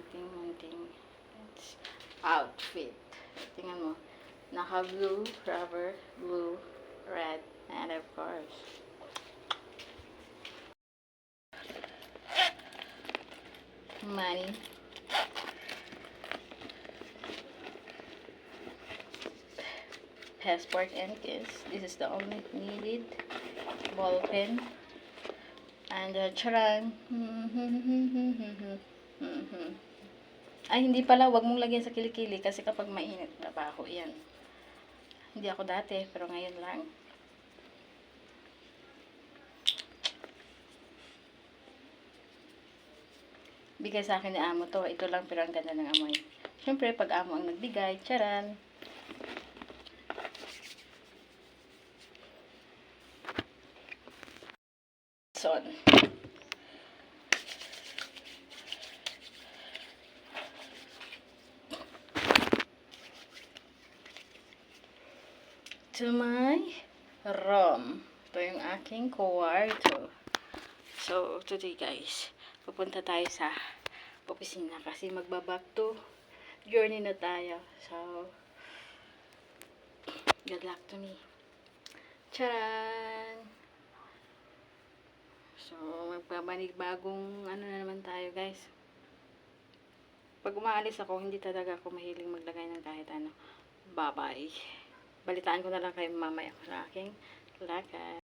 aking munting outfit. Tingnan mo. Naka-blue, rubber, blue, red, and of course, money. Passport and keys. This is the only needed. Ball pen. And charan. Ay, hindi pala. Wag mong lagyan sa kilikili kasi kapag mainit, trabaho yan. Hindi ako dati, pero ngayon lang. Bigay sa akin ni amo to. Ito lang, pero ang ganda ng amoy. Siyempre, pag amo ang nagbigay, charan. Son. To my room. Ito yung aking kwarto. So, today guys, pupunta tayo sa opisina kasi magbaback to journey na tayo. So, good luck to me. Charan! So, magbabanig-bagong ano na naman tayo guys. Pag umaalis ako, hindi talaga ako mahiling maglagay ng kahit ano. Bye-bye. Balitaan ko na lang kayo mamaya sa aking lakad.